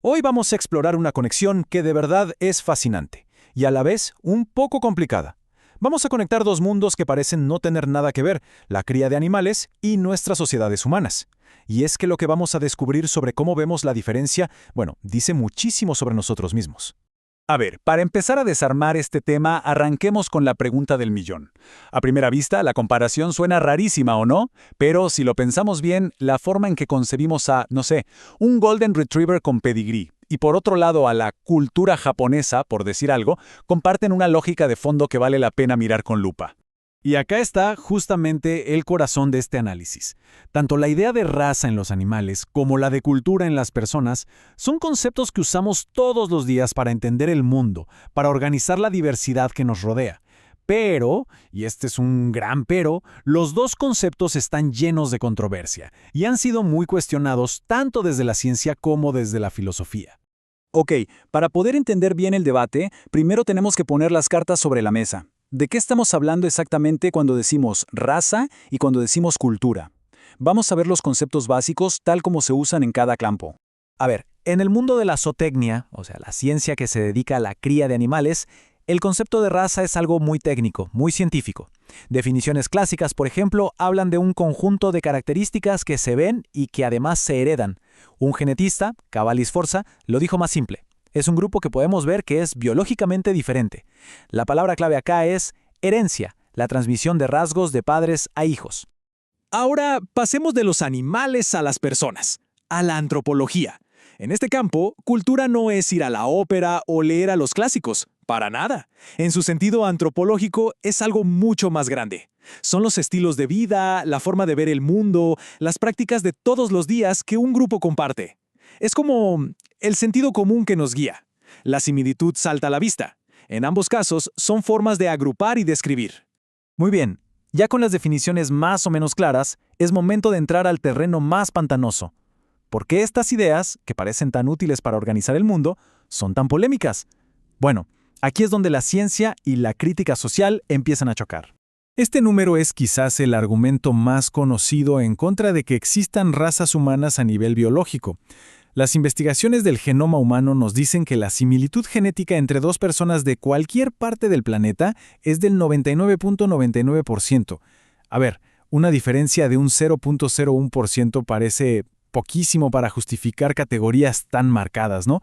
Hoy vamos a explorar una conexión que de verdad es fascinante y a la vez un poco complicada. Vamos a conectar dos mundos que parecen no tener nada que ver, la cría de animales y nuestras sociedades humanas. Y es que lo que vamos a descubrir sobre cómo vemos la diferencia, bueno, dice muchísimo sobre nosotros mismos. A ver, para empezar a desarmar este tema, arranquemos con la pregunta del millón. A primera vista, la comparación suena rarísima, ¿o no? Pero si lo pensamos bien, la forma en que concebimos a, no sé, un Golden Retriever con pedigrí, y por otro lado a la cultura japonesa, por decir algo, comparten una lógica de fondo que vale la pena mirar con lupa. Y acá está justamente el corazón de este análisis. Tanto la idea de raza en los animales como la de cultura en las personas son conceptos que usamos todos los días para entender el mundo, para organizar la diversidad que nos rodea. Pero, y este es un gran pero, los dos conceptos están llenos de controversia y han sido muy cuestionados tanto desde la ciencia como desde la filosofía. Ok, para poder entender bien el debate, primero tenemos que poner las cartas sobre la mesa. ¿De qué estamos hablando exactamente cuando decimos raza y cuando decimos cultura? Vamos a ver los conceptos básicos tal como se usan en cada campo. A ver, en el mundo de la zootecnia, o sea, la ciencia que se dedica a la cría de animales, el concepto de raza es algo muy técnico, muy científico. Definiciones clásicas, por ejemplo, hablan de un conjunto de características que se ven y que además se heredan. Un genetista, Cavalli Sforza, lo dijo más simple. Es un grupo que podemos ver que es biológicamente diferente. La palabra clave acá es herencia, la transmisión de rasgos de padres a hijos. Ahora pasemos de los animales a las personas, a la antropología. En este campo, cultura no es ir a la ópera o leer a los clásicos, para nada. En su sentido antropológico es algo mucho más grande. Son los estilos de vida, la forma de ver el mundo, las prácticas de todos los días que un grupo comparte. Es como el sentido común que nos guía. La similitud salta a la vista. En ambos casos son formas de agrupar y describir. Muy bien, ya con las definiciones más o menos claras, es momento de entrar al terreno más pantanoso. ¿Por qué estas ideas, que parecen tan útiles para organizar el mundo, son tan polémicas? Bueno, aquí es donde la ciencia y la crítica social empiezan a chocar. Este número es quizás el argumento más conocido en contra de que existan razas humanas a nivel biológico. Las investigaciones del genoma humano nos dicen que la similitud genética entre dos personas de cualquier parte del planeta es del 99.99%. A ver, una diferencia de un 0.01% parece poquísimo para justificar categorías tan marcadas, ¿no?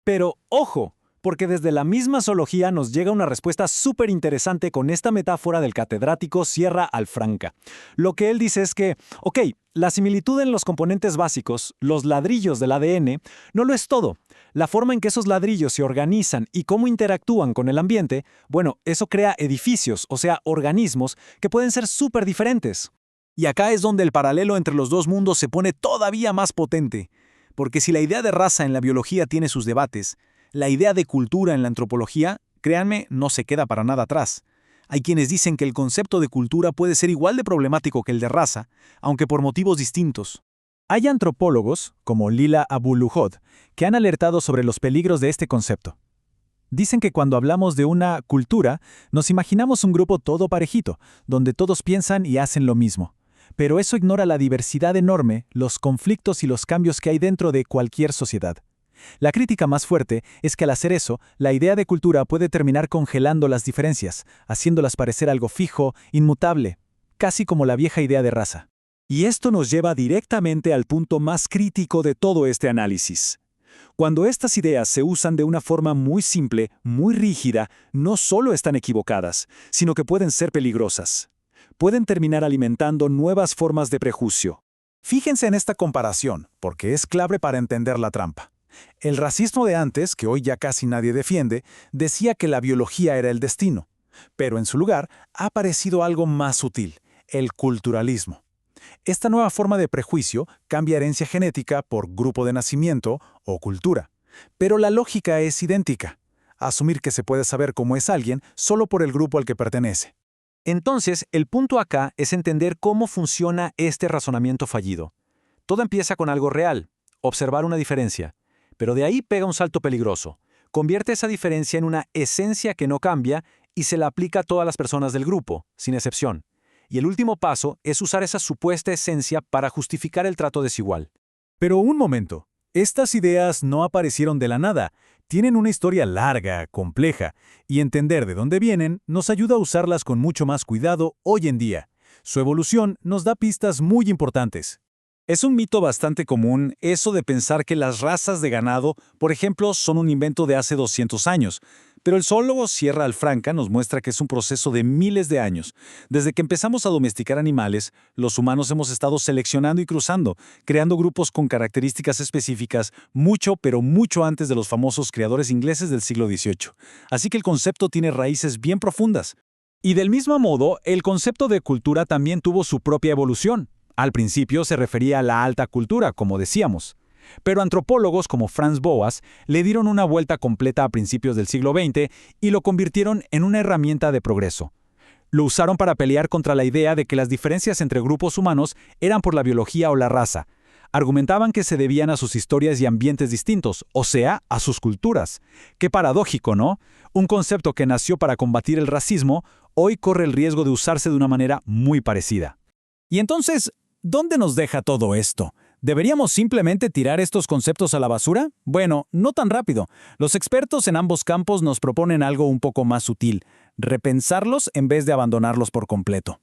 Pero ojo, porque desde la misma zoología nos llega una respuesta súper interesante con esta metáfora del catedrático Sierra Alfranca. Lo que él dice es que, ok, la similitud en los componentes básicos, los ladrillos del ADN, no lo es todo. La forma en que esos ladrillos se organizan y cómo interactúan con el ambiente, bueno, eso crea edificios, o sea, organismos, que pueden ser súper diferentes. Y acá es donde el paralelo entre los dos mundos se pone todavía más potente. Porque si la idea de raza en la biología tiene sus debates, la idea de cultura en la antropología, créanme, no se queda para nada atrás. Hay quienes dicen que el concepto de cultura puede ser igual de problemático que el de raza, aunque por motivos distintos. Hay antropólogos, como Lila Abu-Lughod, que han alertado sobre los peligros de este concepto. Dicen que cuando hablamos de una cultura, nos imaginamos un grupo todo parejito, donde todos piensan y hacen lo mismo. Pero eso ignora la diversidad enorme, los conflictos y los cambios que hay dentro de cualquier sociedad. La crítica más fuerte es que al hacer eso, la idea de cultura puede terminar congelando las diferencias, haciéndolas parecer algo fijo, inmutable, casi como la vieja idea de raza. Y esto nos lleva directamente al punto más crítico de todo este análisis. Cuando estas ideas se usan de una forma muy simple, muy rígida, no solo están equivocadas, sino que pueden ser peligrosas. Pueden terminar alimentando nuevas formas de prejuicio. Fíjense en esta comparación, porque es clave para entender la trampa. El racismo de antes, que hoy ya casi nadie defiende, decía que la biología era el destino. Pero en su lugar ha aparecido algo más sutil, el culturalismo. Esta nueva forma de prejuicio cambia herencia genética por grupo de nacimiento o cultura. Pero la lógica es idéntica. Asumir que se puede saber cómo es alguien solo por el grupo al que pertenece. Entonces, el punto acá es entender cómo funciona este razonamiento fallido. Todo empieza con algo real, observar una diferencia. Pero de ahí pega un salto peligroso. Convierte esa diferencia en una esencia que no cambia y se la aplica a todas las personas del grupo, sin excepción. Y el último paso es usar esa supuesta esencia para justificar el trato desigual. Pero un momento, Estas ideas no aparecieron de la nada, tienen una historia larga, compleja, y entender de dónde vienen nos ayuda a usarlas con mucho más cuidado hoy en día. Su evolución nos da pistas muy importantes. Es un mito bastante común eso de pensar que las razas de ganado, por ejemplo, son un invento de hace 200 años, pero el zoólogo Sierra Alfranca nos muestra que es un proceso de miles de años. Desde que empezamos a domesticar animales, los humanos hemos estado seleccionando y cruzando, creando grupos con características específicas mucho, pero mucho antes de los famosos creadores ingleses del siglo XVIII. Así que el concepto tiene raíces bien profundas. Y del mismo modo, el concepto de cultura también tuvo su propia evolución. Al principio se refería a la alta cultura, como decíamos. Pero antropólogos como Franz Boas le dieron una vuelta completa a principios del siglo XX y lo convirtieron en una herramienta de progreso. Lo usaron para pelear contra la idea de que las diferencias entre grupos humanos eran por la biología o la raza. Argumentaban que se debían a sus historias y ambientes distintos, o sea, a sus culturas. Qué paradójico, ¿no? Un concepto que nació para combatir el racismo, hoy corre el riesgo de usarse de una manera muy parecida. Y entonces, ¿dónde nos deja todo esto? ¿Deberíamos simplemente tirar estos conceptos a la basura? Bueno, no tan rápido. Los expertos en ambos campos nos proponen algo un poco más sutil, repensarlos en vez de abandonarlos por completo.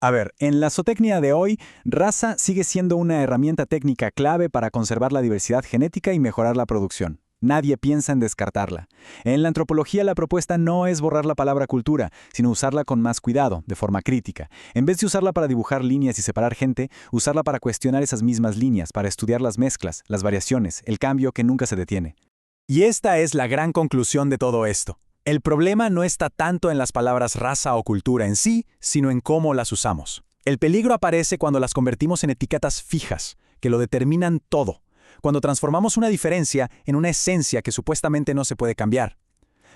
A ver, en la zootecnia de hoy, raza sigue siendo una herramienta técnica clave para conservar la diversidad genética y mejorar la producción. Nadie piensa en descartarla. En la antropología la propuesta no es borrar la palabra cultura, sino usarla con más cuidado, de forma crítica. En vez de usarla para dibujar líneas y separar gente, usarla para cuestionar esas mismas líneas, para estudiar las mezclas, las variaciones, el cambio que nunca se detiene. Y esta es la gran conclusión de todo esto. El problema no está tanto en las palabras raza o cultura en sí, sino en cómo las usamos. El peligro aparece cuando las convertimos en etiquetas fijas, que lo determinan todo. Cuando transformamos una diferencia en una esencia que supuestamente no se puede cambiar.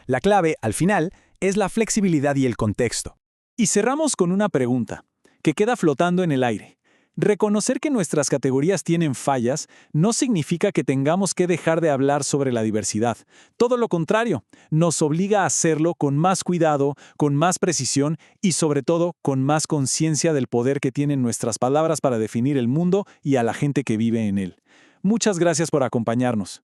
La clave, al final, es la flexibilidad y el contexto. Y cerramos con una pregunta, que queda flotando en el aire. Reconocer que nuestras categorías tienen fallas no significa que tengamos que dejar de hablar sobre la diversidad. Todo lo contrario, nos obliga a hacerlo con más cuidado, con más precisión y sobre todo con más conciencia del poder que tienen nuestras palabras para definir el mundo y a la gente que vive en él. Muchas gracias por acompañarnos.